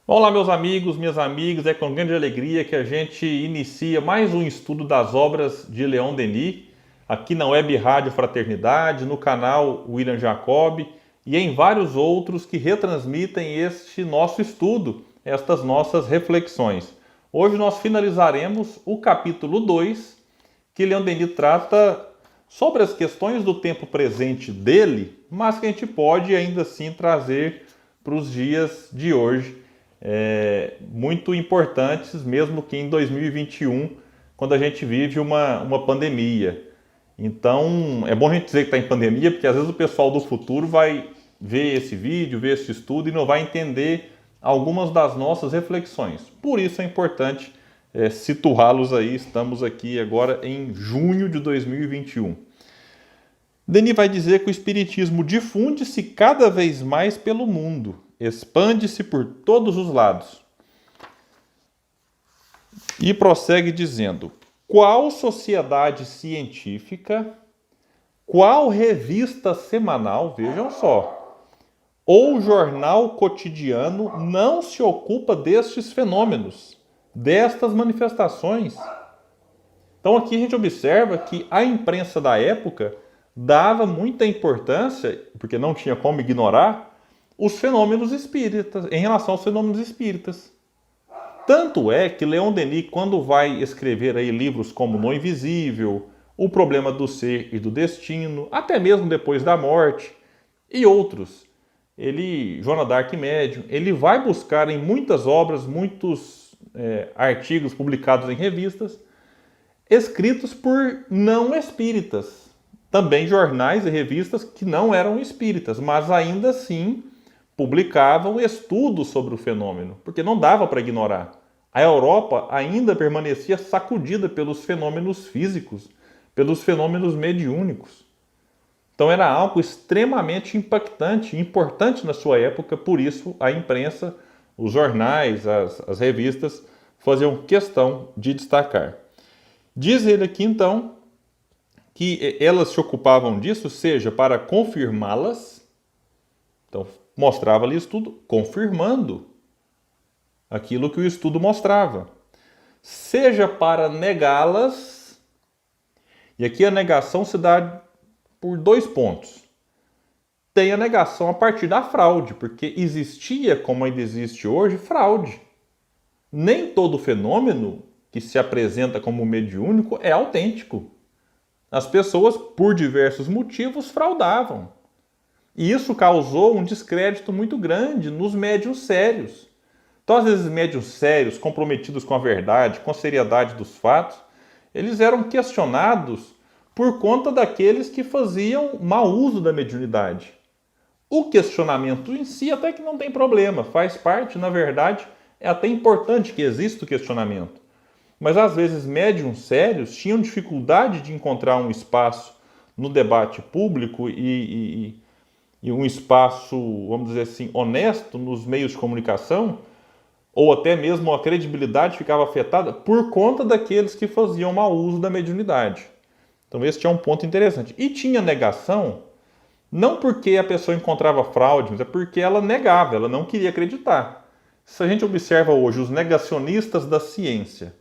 Olá, meus amigos, minhas amigas, é com grande alegria que a gente inicia mais um estudo das obras de Leon Denis, aqui na Web Rádio Fraternidade, no canal William Jacob e em vários outros que retransmitem este nosso estudo, estas nossas reflexões. Hoje nós finalizaremos o capítulo 2, que Leon Denis trata sobre as questões do tempo presente dele, mas que a gente pode ainda assim trazer para os dias de hoje, muito importantes, mesmo que em 2021, quando a gente vive uma pandemia. Então, é bom a gente dizer que está em pandemia, porque às vezes o pessoal do futuro vai ver esse vídeo, ver esse estudo e não vai entender algumas das nossas reflexões. Por isso é importante situá-los aí. Estamos aqui agora em junho de 2021. Denis vai dizer que o Espiritismo difunde-se cada vez mais pelo mundo, expande-se por todos os lados. E prossegue dizendo: qual sociedade científica, qual revista semanal, vejam só, ou jornal cotidiano não se ocupa destes fenômenos, destas manifestações? Então aqui a gente observa que a imprensa da época dava muita importância, porque não tinha como ignorar, os fenômenos espíritas, em relação aos fenômenos espíritas. Tanto é que Leon Denis, quando vai escrever aí livros como No Invisível, O Problema do Ser e do Destino, até mesmo Depois da Morte, e outros, Joana d'Arc Médium, ele vai buscar em muitas obras, muitos artigos publicados em revistas, escritos por não espíritas. Também jornais e revistas que não eram espíritas, mas ainda assim publicavam estudos sobre o fenômeno, porque não dava para ignorar. A Europa ainda permanecia sacudida pelos fenômenos físicos, pelos fenômenos mediúnicos. Então era algo extremamente impactante, importante na sua época, por isso a imprensa, os jornais, as revistas faziam questão de destacar. Diz ele aqui então que elas se ocupavam disso, seja para confirmá-las, então mostrava ali o estudo, confirmando aquilo que o estudo mostrava, seja para negá-las, e aqui a negação se dá por dois pontos. Tem a negação a partir da fraude, porque existia, como ainda existe hoje, fraude. Nem todo fenômeno que se apresenta como mediúnico é autêntico. As pessoas, por diversos motivos, fraudavam. E isso causou um descrédito muito grande nos médiuns sérios. Então, às vezes, médiuns sérios, comprometidos com a verdade, com a seriedade dos fatos, eles eram questionados por conta daqueles que faziam mau uso da mediunidade. O questionamento em si até que não tem problema, faz parte, na verdade, é até importante que exista o questionamento. Mas às vezes médiuns sérios tinham dificuldade de encontrar um espaço no debate público e um espaço, vamos dizer assim, honesto nos meios de comunicação, ou até mesmo a credibilidade ficava afetada por conta daqueles que faziam mau uso da mediunidade. Então este é um ponto interessante. E tinha negação, não porque a pessoa encontrava fraude, mas é porque ela negava, ela não queria acreditar. Se a gente observa hoje os negacionistas da ciência,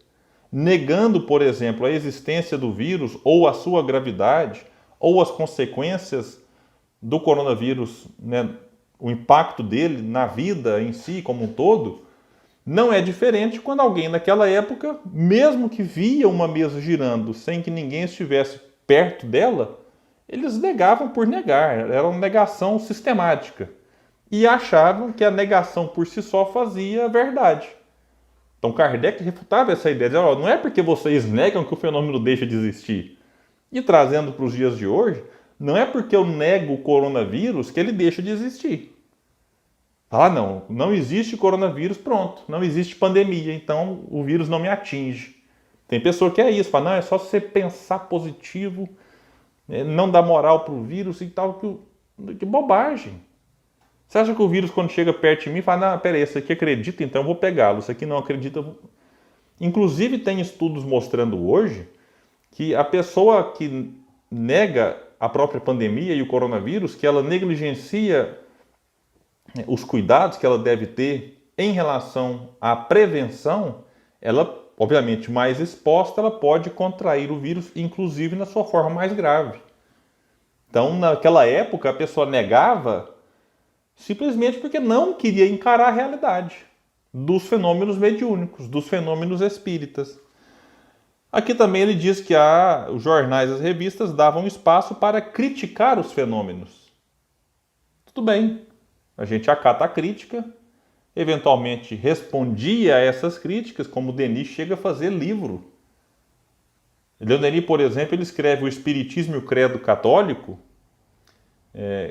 negando, por exemplo, a existência do vírus, ou a sua gravidade, ou as consequências do coronavírus, né, o impacto dele na vida em si como um todo, não é diferente quando alguém naquela época, mesmo que via uma mesa girando sem que ninguém estivesse perto dela, eles negavam por negar, era uma negação sistemática. E achavam que a negação por si só fazia verdade. Então Kardec refutava essa ideia, dizendo, não é porque vocês negam que o fenômeno deixa de existir. E trazendo para os dias de hoje, não é porque eu nego o coronavírus que ele deixa de existir. Não existe coronavírus, pronto, não existe pandemia, então o vírus não me atinge. Tem pessoa que é isso, fala, não, é só você pensar positivo, não dar moral para o vírus e tal, que bobagem. Você acha que o vírus, quando chega perto de mim, fala, não, peraí, esse aqui acredita, então eu vou pegá-lo, esse aqui não acredita. Inclusive tem estudos mostrando hoje que a pessoa que nega a própria pandemia e o coronavírus, que ela negligencia os cuidados que ela deve ter em relação à prevenção, ela, obviamente, mais exposta, ela pode contrair o vírus, inclusive na sua forma mais grave. Então, naquela época, a pessoa negava simplesmente porque não queria encarar a realidade dos fenômenos mediúnicos, dos fenômenos espíritas. Aqui também ele diz que os jornais e as revistas davam espaço para criticar os fenômenos. Tudo bem, a gente acata a crítica, eventualmente respondia a essas críticas, como Denis chega a fazer livro. Leon Denis, por exemplo, ele escreve o Espiritismo e o Credo Católico,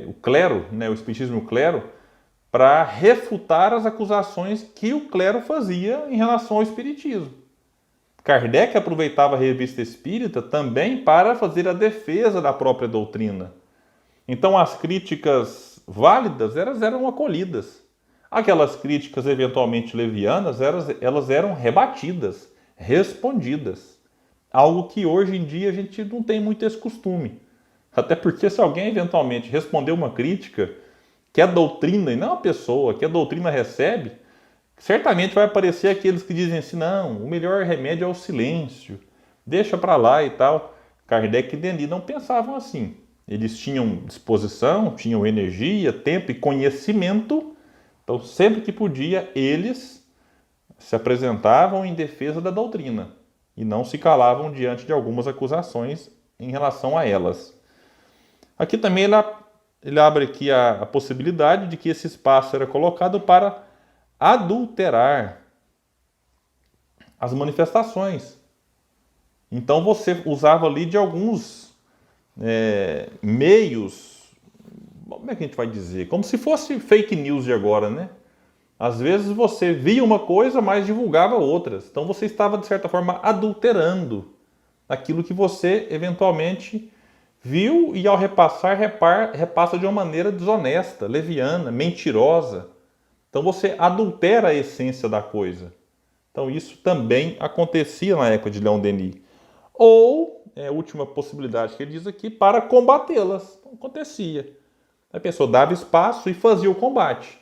o clero, né, o Espiritismo e o clero, para refutar as acusações que o clero fazia em relação ao Espiritismo. Kardec aproveitava a revista espírita também para fazer a defesa da própria doutrina. Então as críticas válidas eram acolhidas. Aquelas críticas eventualmente levianas, elas eram rebatidas, respondidas. Algo que hoje em dia a gente não tem muito esse costume. Até porque se alguém eventualmente responder uma crítica que a doutrina, e não a pessoa, que a doutrina recebe, certamente vai aparecer aqueles que dizem assim, não, o melhor remédio é o silêncio, deixa para lá e tal. Kardec e Denis não pensavam assim. Eles tinham disposição, tinham energia, tempo e conhecimento, então sempre que podia, eles se apresentavam em defesa da doutrina e não se calavam diante de algumas acusações em relação a elas. Aqui também ele abre aqui a possibilidade de que esse espaço era colocado para adulterar as manifestações. Então você usava ali de alguns meios, como é que a gente vai dizer? Como se fosse fake news de agora, né? Às vezes você via uma coisa, mas divulgava outras. Então você estava, de certa forma, adulterando aquilo que você eventualmente viu e ao repassar, repassa de uma maneira desonesta, leviana, mentirosa. Então você adultera a essência da coisa. Então isso também acontecia na época de Leon Denis. Ou, a última possibilidade que ele diz aqui, para combatê-las. Então, acontecia. A pessoa dava espaço e fazia o combate.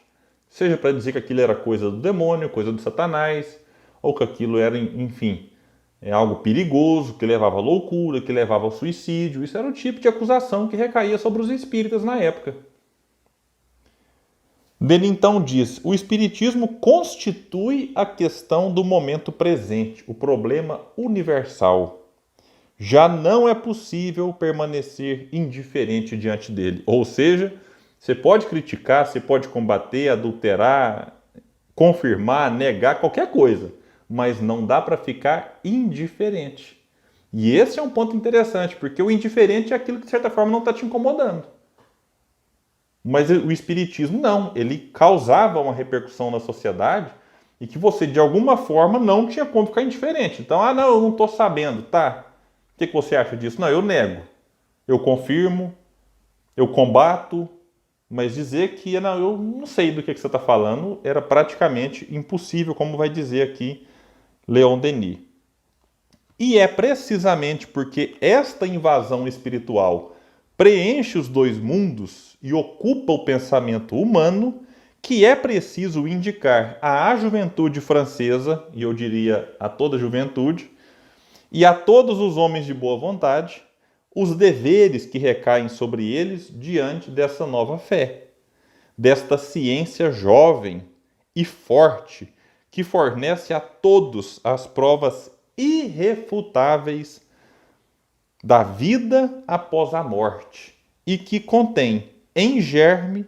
Seja para dizer que aquilo era coisa do demônio, coisa do Satanás, ou que aquilo era, enfim, algo perigoso, que levava à loucura, que levava ao suicídio. Isso era o tipo de acusação que recaía sobre os espíritas na época. Denis então diz, o espiritismo constitui a questão do momento presente, o problema universal. Já não é possível permanecer indiferente diante dele. Ou seja, você pode criticar, você pode combater, adulterar, confirmar, negar, qualquer coisa, mas não dá para ficar indiferente. E esse é um ponto interessante, porque o indiferente é aquilo que de certa forma não está te incomodando. Mas o espiritismo não, ele causava uma repercussão na sociedade e que você de alguma forma não tinha como ficar indiferente. Então, não, eu não estou sabendo, tá? O que você acha disso? Não, eu nego, eu confirmo, eu combato, mas dizer que não, eu não sei do que você está falando era praticamente impossível, como vai dizer aqui Leon Denis. E é precisamente porque esta invasão espiritual preenche os dois mundos e ocupa o pensamento humano que é preciso indicar à juventude francesa, e eu diria a toda a juventude, e a todos os homens de boa vontade, os deveres que recaem sobre eles diante dessa nova fé, desta ciência jovem e forte, que fornece a todos as provas irrefutáveis da vida após a morte e que contém em germe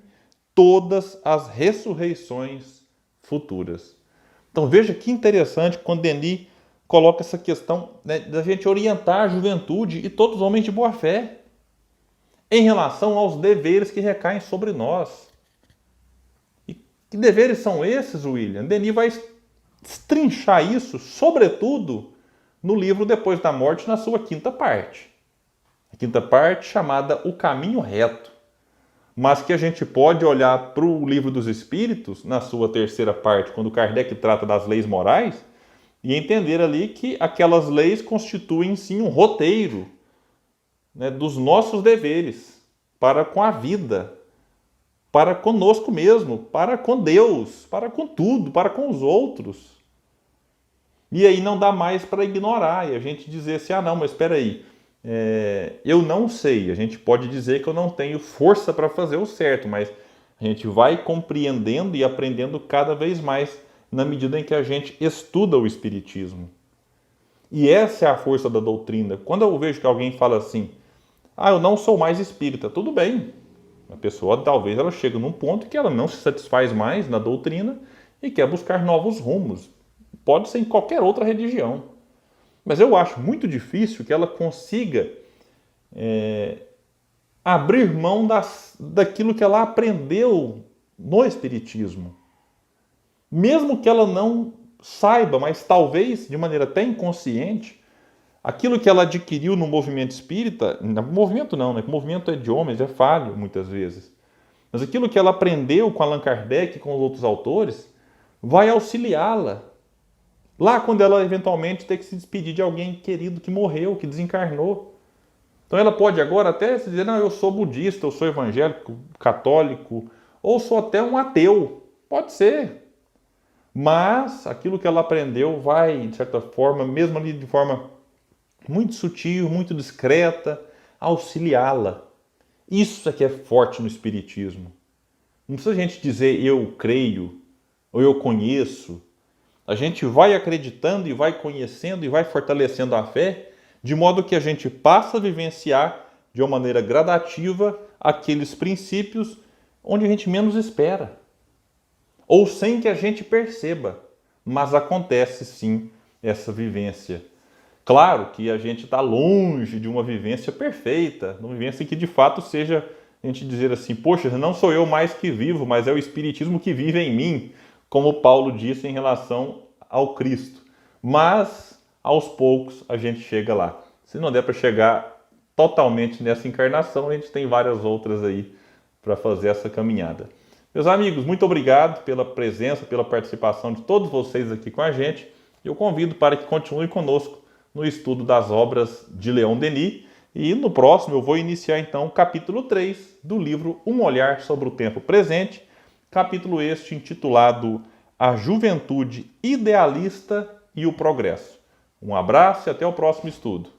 todas as ressurreições futuras. Então veja que interessante quando Denis coloca essa questão, né, da gente orientar a juventude e todos os homens de boa fé em relação aos deveres que recaem sobre nós. E que deveres são esses, William? Denis vai destrinchar isso, sobretudo, no livro Depois da Morte, na sua quinta parte. A quinta parte chamada O Caminho Reto. Mas que a gente pode olhar para o Livro dos Espíritos, na sua terceira parte, quando Kardec trata das leis morais, e entender ali que aquelas leis constituem, sim, um roteiro, né, dos nossos deveres para com a vida, para conosco mesmo, para com Deus, para com tudo, para com os outros. E aí não dá mais para ignorar e a gente dizer assim, não, mas espera aí, eu não sei. A gente pode dizer que eu não tenho força para fazer o certo, mas a gente vai compreendendo e aprendendo cada vez mais na medida em que a gente estuda o Espiritismo. E essa é a força da doutrina. Quando eu vejo que alguém fala assim, eu não sou mais espírita, tudo bem. A pessoa talvez ela chegue num ponto que ela não se satisfaz mais na doutrina e quer buscar novos rumos. Pode ser em qualquer outra religião. Mas eu acho muito difícil que ela consiga abrir mão daquilo que ela aprendeu no Espiritismo. Mesmo que ela não saiba, mas talvez de maneira até inconsciente, aquilo que ela adquiriu no movimento espírita, movimento não, né? O movimento é de homens, é falho muitas vezes. Mas aquilo que ela aprendeu com Allan Kardec e com os outros autores, vai auxiliá-la. Lá quando ela eventualmente ter que se despedir de alguém querido que morreu, que desencarnou. Então ela pode agora até se dizer, eu sou budista, eu sou evangélico, católico, ou sou até um ateu. Pode ser. Mas aquilo que ela aprendeu vai, de certa forma, mesmo ali de forma muito sutil, muito discreta, auxiliá-la. Isso é que é forte no Espiritismo. Não precisa a gente dizer eu creio, ou eu conheço. A gente vai acreditando e vai conhecendo e vai fortalecendo a fé, de modo que a gente passa a vivenciar de uma maneira gradativa aqueles princípios onde a gente menos espera. Ou sem que a gente perceba, mas acontece sim essa vivência. Claro que a gente está longe de uma vivência perfeita, uma vivência que de fato seja a gente dizer assim, poxa, não sou eu mais que vivo, mas é o Espiritismo que vive em mim, como Paulo disse em relação ao Cristo. Mas, aos poucos, a gente chega lá. Se não der para chegar totalmente nessa encarnação, a gente tem várias outras aí para fazer essa caminhada. Meus amigos, muito obrigado pela presença, pela participação de todos vocês aqui com a gente. Eu convido para que continue conosco no estudo das obras de Leon Denis. E no próximo eu vou iniciar então o capítulo 3 do livro Um Olhar sobre o Tempo Presente, capítulo este intitulado A Juventude Idealista e o Progresso. Um abraço e até o próximo estudo.